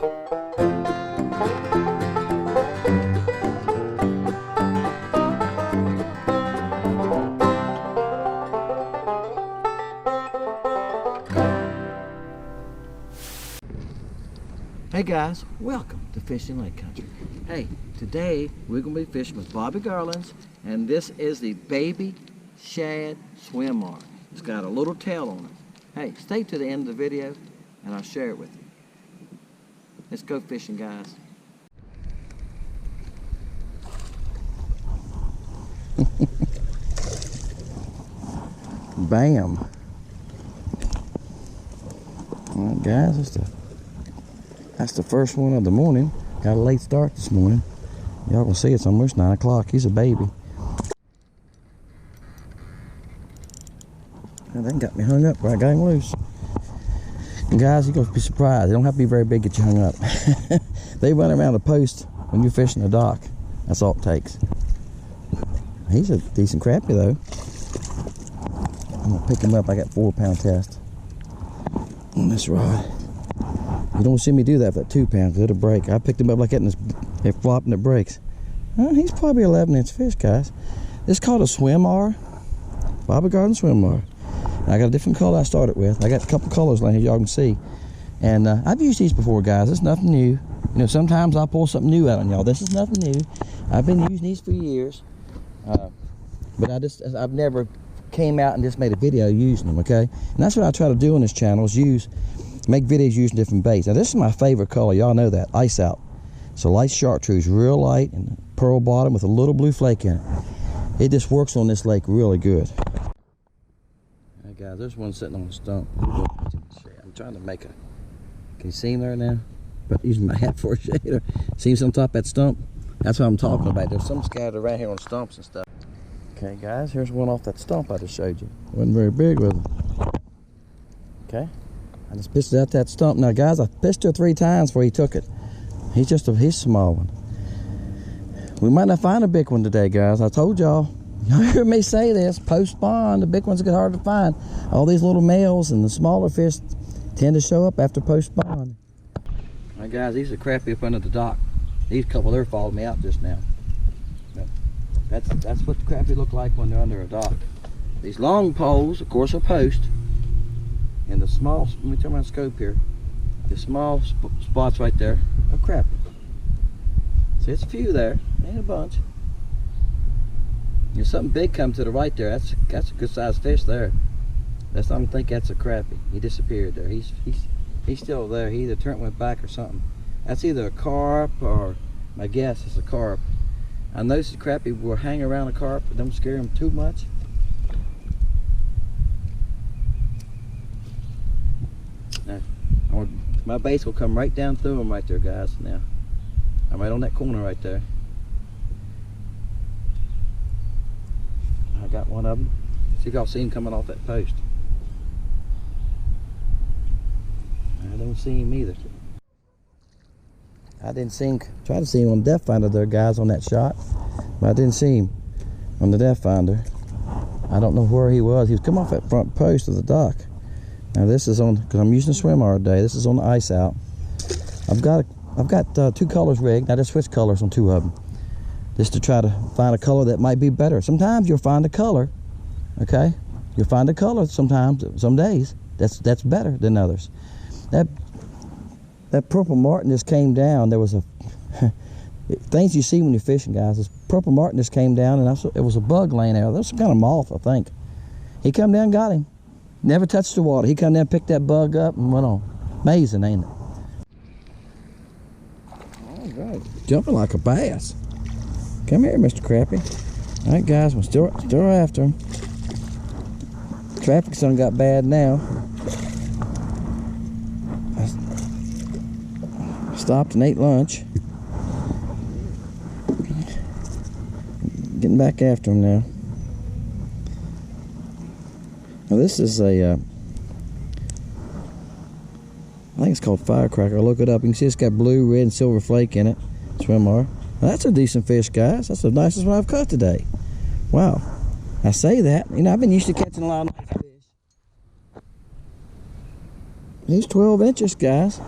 Hey guys, welcome to Fishing Lake Country. Hey, today we're going to be fishing with Bobby Garland's, and this is the baby Shad SwimR. It's got a little tail on it. Hey, stay to the end of the video and I'll share it with you. Let's go fishing, guys. Bam. All right, guys, that's the first one of the morning. Got a late start this morning. Y'all can see it's almost 9 o'clock. He's a baby. And that got me hung up where I got him loose. And guys, you're going to be surprised. They don't have to be very big to get you hung up. They run around the post when you're fishing the dock. That's all it takes. He's a decent crappie though. I'm going to pick him up. I got 4-pound test on this rod. You don't see me do that for that 2-pound because it'll break. I picked him up like that and it flopped and it breaks. He's probably 11-inch fish, guys. This is called a SwimR. Bobby Garland SwimR. I got a different color I started with. I got a couple colors like y'all can see. And I've used these before, guys. It's nothing new. You know, sometimes I'll pull something new out on y'all. This is nothing new. I've been using these for years. But I've never came out and just made a video using them, okay? And that's what I try to do on this channel is make videos using different baits. Now this is my favorite color, y'all know that, ice out. So light chartreuse, real light and pearl bottom with a little blue flake in it. It just works on this lake really good. Hey guys, there's one sitting on the stump. I'm trying to make can you see him there now? But using my hat for a shader. See him on top of that stump? That's what I'm talking about. There's some scattered around here on stumps and stuff. Okay guys, here's one off that stump I just showed you. Wasn't very big with him. Okay. I just fished it out that stump. Now guys, I fished her 3 times before he took it. He's a small one. We might not find a big one today, guys. I told y'all. Y'all heard me say this. Post spawn, the big ones get hard to find. All these little males and the smaller fish tend to show up after post spawn. All right guys, these are crappie up under the dock. These couple there followed me out just now. But that's what the crappie look like when they're under a dock. These long poles, of course, are post. And the small, let me turn my scope here. The small spots right there are crappie. See, it's a few there, ain't a bunch. There's something big come to the right there. That's a good sized fish there. I don't think that's a crappie. He disappeared there. He's still there. He either went back or something. That's either a carp or my guess is a carp. I noticed the crappie will hang around a carp, but don't scare him too much. Now, my baits will come right down through them right there, guys. Now, I'm right on that corner right there. I got one of them. See if y'all see him coming off that post. I don't see him either. I didn't see him. Tried to see him on the depth finder there, guys, on that shot, but I didn't see him on the depth finder. I don't know where he was. He was coming off that front post of the dock. Now this is on, because I'm using the SwimR today. This is on the ice out. I've got 2 colors rigged. I just switched colors on 2 of them, just to try to find a color that might be better. Sometimes you'll find a color, okay? You'll find a color sometimes, some days that's better than others. That purple martin just came down. There was things you see when you're fishing, guys. This purple martin just came down, and it was a bug laying there. There was some kind of moth, I think. He come down and got him. Never touched the water. He come down, picked that bug up, and went on. Amazing, ain't it? All right, jumping like a bass. Come here, Mr. Crappie. All right, guys, we're still after him. Traffic's done got bad now. I stopped and ate lunch. Getting back after him now. Now this is I think it's called Firecracker. I'll look it up. You can see it's got blue, red, and silver flake in it. SwimR. Now that's a decent fish, guys. That's the nicest one I've caught today. Wow. I say that. You know, I've been used to catching a lot of nice fish. He's 12 inches, guys.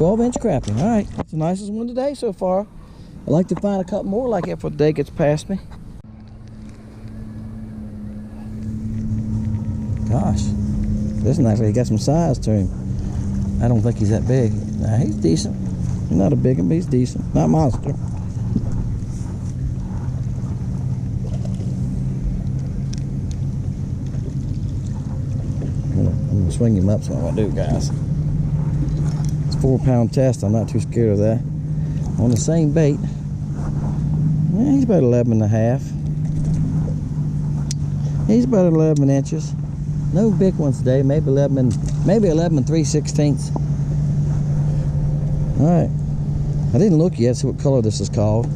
12-inch crappie. All right, that's the nicest one today so far. I'd like to find a couple more like that before the day gets past me. Gosh, this one actually got some size to him. I don't think he's that big. Nah, he's decent. He's not a big one, but he's decent. Not a monster. I'm gonna swing him up, so I'm gonna do, guys. It's a 4-pound test. I'm not too scared of that. On the same bait. Yeah, he's about 11 and a half. He's about 11 inches. No big ones today. Maybe 11 and 3/16. All right. I didn't look yet, see what color this is called.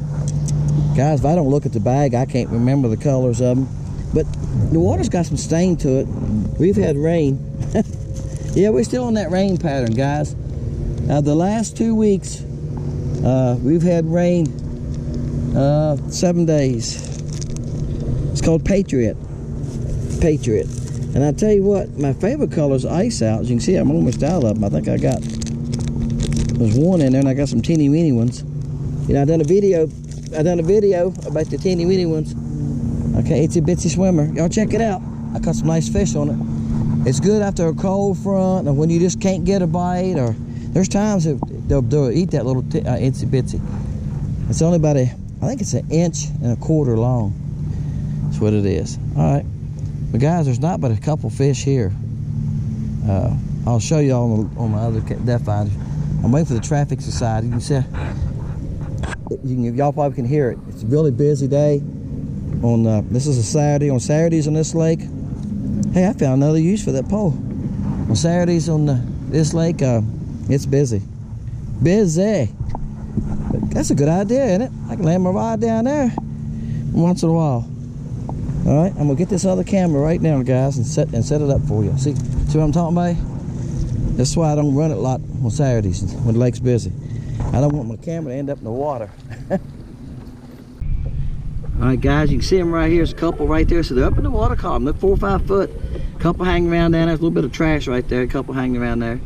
Guys, if I don't look at the bag, I can't remember the colors of them. But the water's got some stain to it. We've had rain. Yeah, we're still on that rain pattern, guys. The last 2 weeks, we've had rain 7 days. It's called Patriot. And I tell you what, my favorite color is ice out. As you can see, I'm almost out of them. I think there's one in there, and I got some teeny weeny ones. You know, I done a video about the teeny weeny ones. Okay, itsy bitsy swimmer. Y'all check it out. I caught some nice fish on it. It's good after a cold front, or when you just can't get a bite, or there's times that they'll eat that little itsy bitsy. It's only about I think it's 1.25 inches long. That's what it is. All right. But guys, there's not but a couple fish here. I'll show you all on my other depth finder. I'm waiting for the traffic society. You can see, y'all probably can hear it. It's a really busy day. This is a Saturday. On Saturdays on this lake, hey, I found another use for that pole. On Saturdays on this lake, it's busy. But that's a good idea, isn't it? I can land my rod down there once in a while. All right, I'm gonna get this other camera right now, guys, and set it up for you. See what I'm talking about? That's why I don't run it a lot on Saturdays when the lake's busy. I don't want my camera to end up in the water. All right, guys, you can see them right here. There's a couple right there. So they're up in the water column. They're 4 or 5 foot. A couple hanging around down there. There's a little bit of trash right there. A couple hanging around there.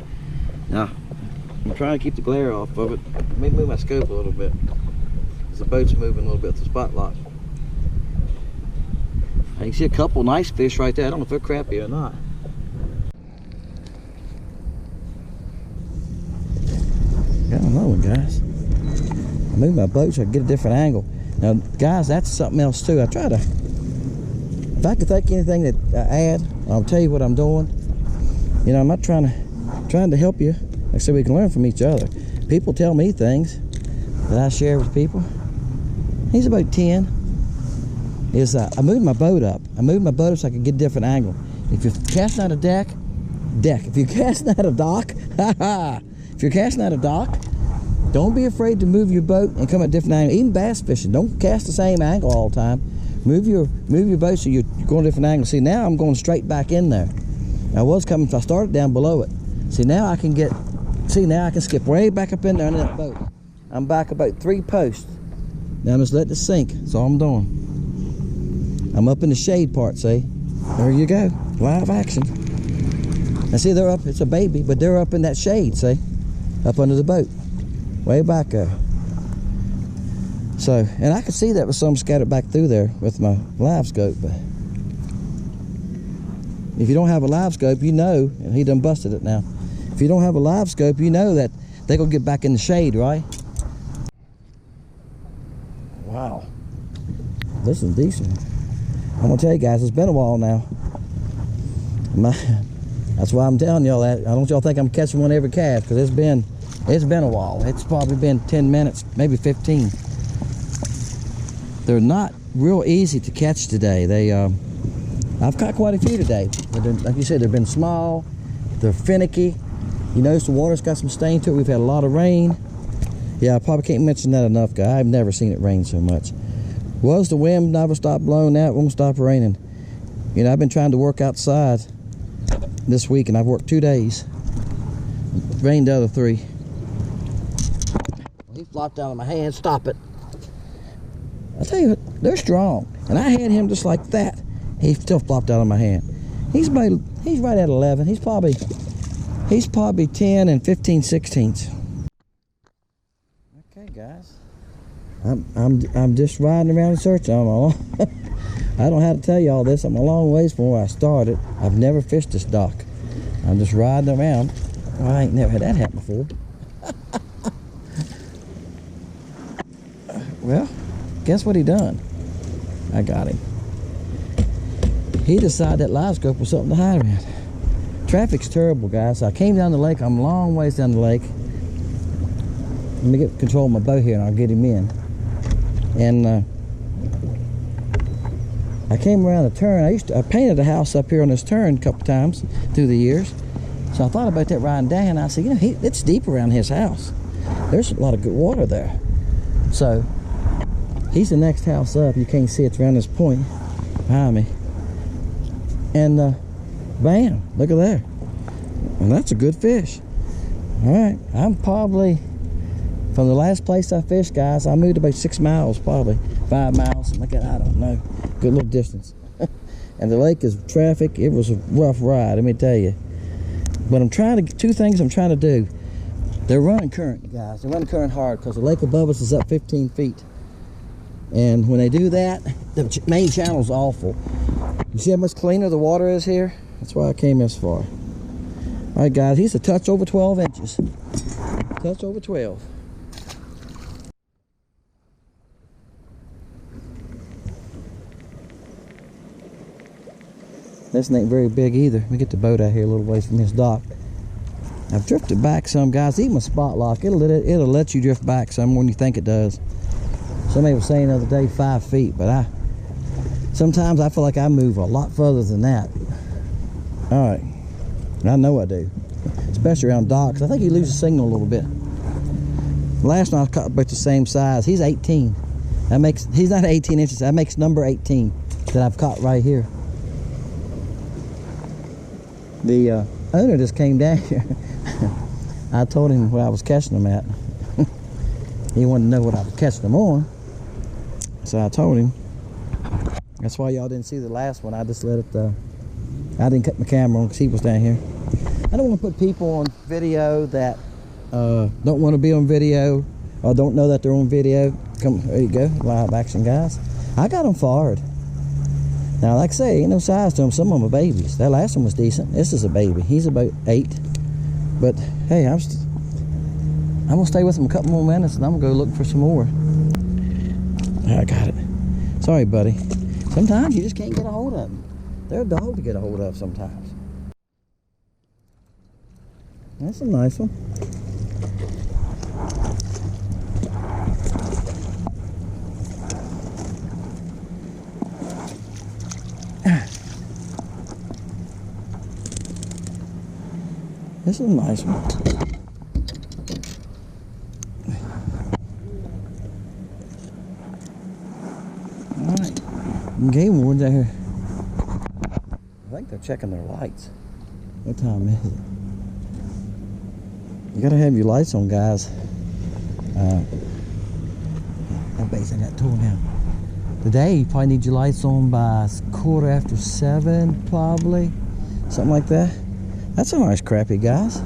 Now, I'm trying to keep the glare off of it. Let me move my scope a little bit. The boat's moving a little bit. The spotlight. You can see a couple nice fish right there. I don't know if they're crappie or not. Got another one, guys. I moved my boat so I can get a different angle. Now, guys, that's something else too. If I could think anything that I add, I'll tell you what I'm doing. You know, I'm not trying to help you. Like I said, we can learn from each other. People tell me things that I share with people. He's about 10. I moved my boat up. I moved my boat up so I could get a different angle. If you're casting out a deck. If you're casting out a dock, if you're casting out a dock, don't be afraid to move your boat and come at a different angle. Even bass fishing, don't cast the same angle all the time. Move your boat so you're going a different angle. See, now I'm going straight back in there. I started down below it. See, now I can skip way back up in there under that boat. I'm back about 3 posts. Now I'm just letting it sink. That's all I'm doing. I'm up in the shade part, see? There you go. Live action. Now see, they're up, it's a baby, but they're up in that shade, see? Up under the boat. Way back there. So, and I could see that with some scattered back through there with my live scope, but if you don't have a live scope, you know, and he done busted it now. If you don't have a live scope, you know that they're gonna get back in the shade, right? Wow. This is decent. I'm gonna tell you guys, it's been a while now. That's why I'm telling y'all that. I don't want y'all think I'm catching one every cast, because it's been a while. It's probably been 10 minutes, maybe 15. They're not real easy to catch today. I've caught quite a few today. Like you said, they've been small, they're finicky. You notice the water's got some stain to it. We've had a lot of rain. Yeah, I probably can't mention that enough, guys. I've never seen it rain so much. Was the wind never stopped blowing out, it won't stop raining. You know, I've been trying to work outside this week, and I've worked 2 days. It rained the other 3. He flopped out of my hand. Stop it. I tell you what, they're strong. And I had him just like that. He still flopped out of my hand. He's right at 11. He's probably 10 and 15/16. guys. I'm just riding around and searching. I don't have to tell you all this. I'm a long ways from where I started. I've never fished this dock. I'm just riding around. Well, I ain't never had that happen before. Well, guess what he done? I got him. He decided that live scope was something to hide around. Traffic's terrible, guys. So I came down the lake. I'm a long ways down the lake. Let me get control of my boat here and I'll get him in. And I came around the turn. I painted a house up here on this turn a couple times through the years. So I thought about that riding down. I said, you know, it's deep around his house. There's a lot of good water there. So he's the next house up. You can't see it's around this point behind me. And bam, look at there. And that's a good fish. All right, I'm probably, from the last place I fished, guys, I moved about 6 miles, probably 5 miles, something like that. I don't know. Good little distance. And the lake is traffic. It was a rough ride, let me tell you. But I'm trying to, 2 things I'm trying to do. They're running current, guys. They're running current hard because the lake above us is up 15 feet. And when they do that, the main channel's awful. You see how much cleaner the water is here? That's why I came this far. All right, guys, he's a touch over 12 inches. Touch over 12. This ain't very big either. Let me get the boat out here a little ways from his dock. I've drifted back some, guys. Even a spot lock, it'll let you drift back some when you think it does. Somebody was saying the other day 5 feet, but sometimes I feel like I move a lot further than that. All right, I know I do, especially around docks. I think you lose the signal a little bit. Last night I caught about the same size. He's 18. He's not 18 inches. That makes number 18 that I've caught right here. The owner just came down here. I told him where I was catching them at. He wanted to know what I was catching them on. So I told him. That's why y'all didn't see the last one. I just let it, I didn't cut my camera on because he was down here. I don't want to put people on video that don't want to be on video or don't know that they're on video. Come, there you go, live action, guys. I got them forward. Now, like I say, ain't no size to them. Some of them are babies. That last one was decent. This is a baby. He's about 8. But hey, I'm gonna stay with him a couple more minutes and I'm gonna go look for some more. I got it. Sorry, buddy. Sometimes you just can't get a hold of them. They're a dog to get a hold of sometimes. That's a nice one. This is a nice one. Alright. Game warden's out here. I think they're checking their lights. What time is it? You gotta have your lights on, guys. Everybody's in that tool now. Today, you probably need your lights on by 7:15, probably. Something like that. That's a nice crappie, guys.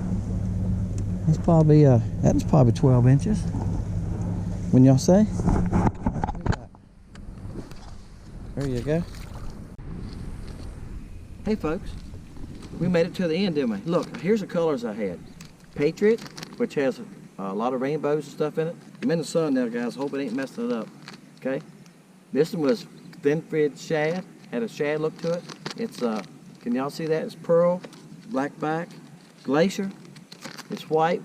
That's probably 12 inches. Wouldn't y'all say? There you go. Hey folks, we made it to the end, didn't we? Look, here's the colors I had. Patriot, which has a lot of rainbows and stuff in it. I'm in the sun now, guys. Hope it ain't messing it up. Okay. This one was thin-fed shad. Had a shad look to it. It's can y'all see that? It's pearl, black back, glacier. It's white.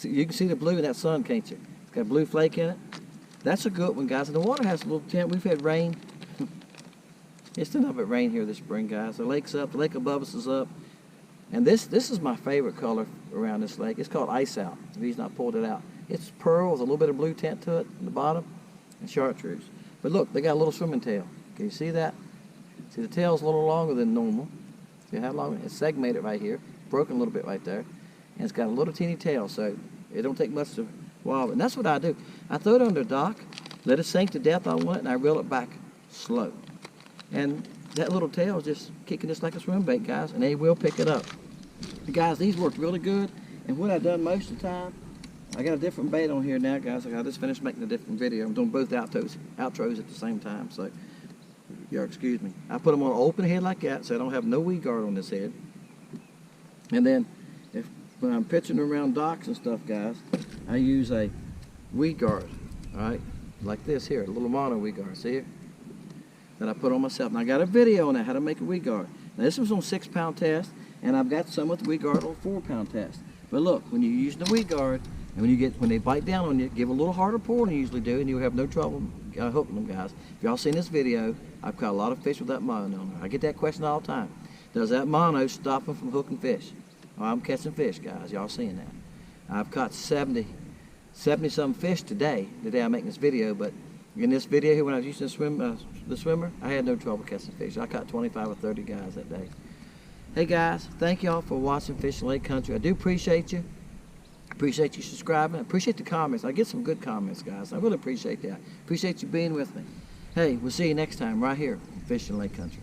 You can see the blue in that sun, can't you? It's got a blue flake in it. That's a good one, guys. And the water has a little tint. We've had rain. It's still not but rain here this spring, guys. The lake's up. The lake above us is up. And this is my favorite color around this lake. It's called Ice Out. The reason I pulled it out. It's pearl with a little bit of blue tint to it in the bottom and chartreuse. But look, they got a little swimming tail. Can you see that? See, the tail's a little longer than normal. See how long? It's segmented right here. Broken a little bit right there. And it's got a little teeny tail, so it don't take much to wobble. And that's what I do. I throw it on the dock, let it sink to death on it, and I reel it back slow. And that little tail is just kicking just like a swim bait, guys, and they will pick it up. But guys, these work really good. And what I've done most of the time, I got a different bait on here now, guys. I just finished making a different video. I'm doing both outros at the same time, so excuse me. I put them on an open head like that, so I don't have no weed guard on this head. And then, when I'm pitching around docks and stuff, guys, I use a weed guard, all right, like this here, a little mono weed guard. See it? That I put on myself. And I got a video on that, how to make a weed guard. Now this was on 6-pound test, and I've got some with the weed guard on 4-pound test. But look, when you're using the weed guard, and when they bite down on you, give a little harder pull than you usually do, and you'll have no trouble hooking them, guys. If y'all seen this video, I've caught a lot of fish with that mono on there. I get that question all the time. Does that mono stop them from hooking fish? Oh, I'm catching fish, guys. Y'all seeing that? I've caught 70-some fish today I'm making this video, but in this video here when I was using the SwimR, I had no trouble catching fish. I caught 25 or 30 guys that day. Hey guys, thank y'all for watching Fishing Lake Country. I do appreciate you. Appreciate you subscribing. I appreciate the comments. I get some good comments, guys. I really appreciate that. Appreciate you being with me. Hey, we'll see you next time right here on Fishing Lake Country.